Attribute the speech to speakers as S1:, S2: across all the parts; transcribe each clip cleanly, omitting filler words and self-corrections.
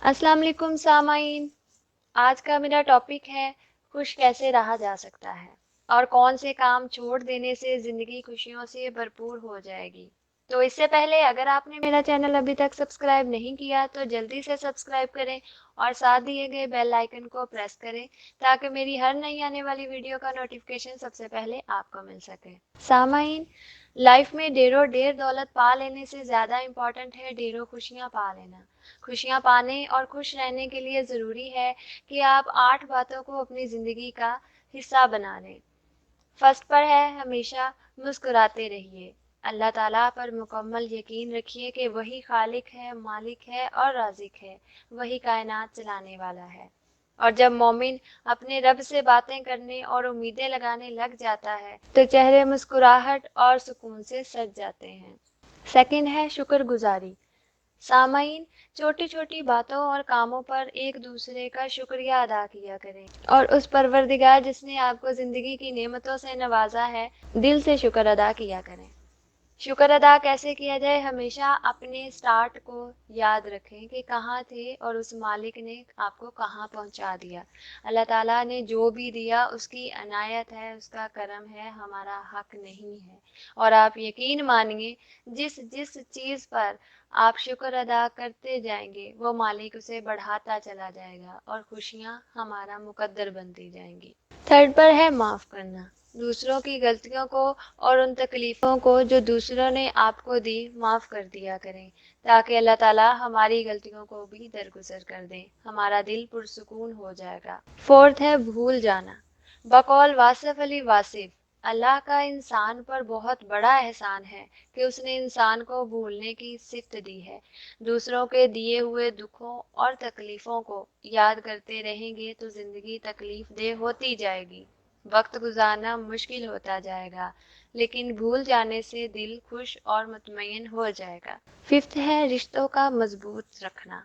S1: अस्सलाम वालेकुम सामाइन। आज का मेरा टॉपिक है खुश कैसे रहा जा सकता है और कौन से काम छोड़ देने से ज़िंदगी खुशियों से भरपूर हो जाएगी। तो इससे पहले अगर आपने मेरा चैनल अभी तक सब्सक्राइब नहीं किया तो जल्दी से सब्सक्राइब करें और साथ दिए गए बेल आइकन को प्रेस करें ताकि मेरी हर नई आने वाली वीडियो का नोटिफिकेशन सबसे पहले आपको मिल सके। सामाइन, लाइफ में ढेर दौलत पा लेने से ज़्यादा इम्पॉर्टेंट है ढेरों खुशियाँ पा लेना। खुशियाँ पाने और खुश रहने के लिए ज़रूरी है कि आप 8 बातों को अपनी ज़िंदगी का हिस्सा बना लें। फर्स्ट पर है, हमेशा मुस्कुराते रहिए। अल्लाह ताला पर मुकम्मल यकीन रखिए कि वही खालिक है, मालिक है और राज़िक है, वही कायनात चलाने वाला है। और जब मोमिन अपने रब से बातें करने और उम्मीदें लगाने लग जाता है तो चेहरे मुस्कुराहट और सुकून से सज जाते हैं। सेकंड है शुक्रगुजारी। सामाइन, छोटी छोटी बातों और कामों पर एक दूसरे का शुक्रिया अदा किया करें और उस परवरदिगार जिसने आपको जिंदगी की नेमतों से नवाजा है, दिल से शुक्र अदा किया करें। शुक्र अदा कैसे किया जाए? हमेशा अपने स्टार्ट को याद रखें कि कहाँ थे और उस मालिक ने आपको कहाँ पहुँचा दिया। अल्लाह ताला ने जो भी दिया उसकी अनायत है, उसका करम है, हमारा हक नहीं है। और आप यकीन मानिए जिस जिस चीज़ पर आप शुक्र अदा करते जाएंगे वो मालिक उसे बढ़ाता चला जाएगा और खुशियाँ हमारा मुकद्दर बनती जाएंगी। थर्ड पर है माफ़ करना। दूसरों की गलतियों को और उन तकलीफ़ों को जो दूसरों ने आपको दी माफ़ कर दिया करें ताकि अल्लाह ताला हमारी गलतियों को भी दरगुजर कर दें। हमारा दिल पुरसुकून हो जाएगा। फोर्थ है भूल जाना। बकौल वासिफ अली वासिफ, अल्लाह का इंसान पर बहुत बड़ा एहसान है कि उसने इंसान को भूलने की सिफ्त दी है। दूसरों के दिए हुए दुखों और तकलीफ़ों को याद करते रहेंगे तो ज़िंदगी तकलीफ देह होती जाएगी, वक्त गुजारना मुश्किल होता जाएगा, लेकिन भूल जाने से दिल खुश और मुतमईन हो जाएगा। फिफ्थ है रिश्तों का मजबूत रखना।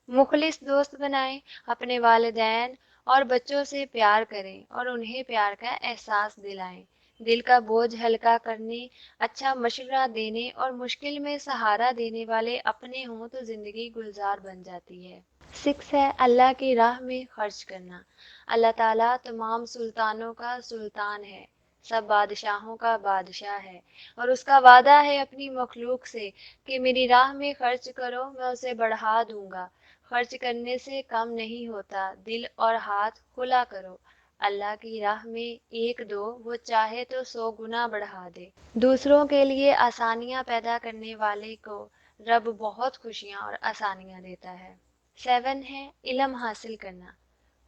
S1: मुखलिस दोस्त बनाएं, अपने वालिदैन और बच्चों से प्यार करें और उन्हें प्यार का एहसास दिलाएं। दिल का बोझ हल्का करने, अच्छा मशवरा देने और मुश्किल में सहारा देने वाले अपने हों तो जिंदगी गुलजार बन जाती है। सिक्स है अल्लाह की राह में खर्च करना। अल्लाह ताला तमाम सुल्तानों का सुल्तान है, सब बादशाहों का बादशाह है और उसका वादा है अपनी मखलूक से कि मेरी राह में खर्च करो, मैं उसे बढ़ा दूंगा। खर्च करने से कम नहीं होता, दिल और हाथ खुला करो। अल्लाह की राह में एक दो, वो चाहे तो 100 गुना बढ़ा दे। दूसरों के लिए आसानियां पैदा करने वाले को रब बहुत खुशियां और आसानियां देता है। 7 है इल्म हासिल करना।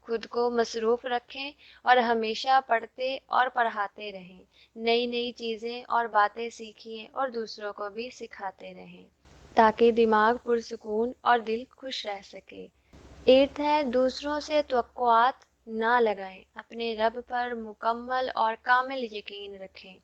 S1: खुद को मसरूफ रखें और हमेशा पढ़ते और पढ़ाते रहें। नई नई चीज़ें और बातें सीखिए और दूसरों को भी सिखाते रहें ताकि दिमाग पुरसुकून और दिल खुश रह सके। 8 है दूसरों से तवक्कुआत ना लगाएं, अपने रब पर मुकम्मल और कामिल यकीन रखें।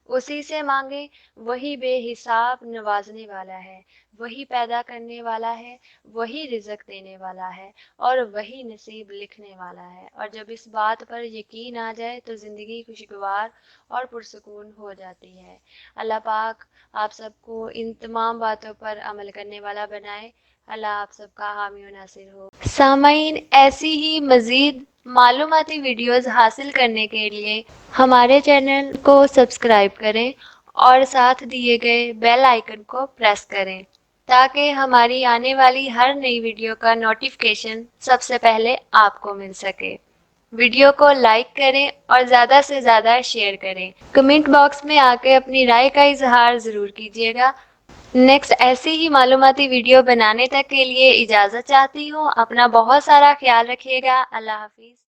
S1: उसी से मांगे, वही बेहिसाब नवाजने वाला है, वही पैदा करने वाला है, वही रिज़्क देने वाला है और वही नसीब लिखने वाला है। और जब इस बात पर यकीन आ जाए तो ज़िंदगी खुशगवार और पुरसुकून हो जाती है। अल्लाह पाक आप सबको इन तमाम बातों पर अमल करने वाला बनाए। अल्लाह आप सबका हामी व नासिर हो। सामाइन, ऐसी ही मज़ीद मालूमाती वीडियोस हासिल करने के लिए हमारे चैनल को सब्सक्राइब करें और साथ दिए गए बेल आइकन को प्रेस करें ताकि हमारी आने वाली हर नई वीडियो का नोटिफिकेशन सबसे पहले आपको मिल सके। वीडियो को लाइक करें और ज़्यादा से ज़्यादा शेयर करें। कमेंट बॉक्स में आके अपनी राय का इजहार ज़रूर कीजिएगा। नेक्स्ट ऐसी ही मालूमाती वीडियो बनाने तक के लिए इजाज़त चाहती हूँ। अपना बहुत सारा ख्याल रखिएगा। अल्लाह हाफिज़।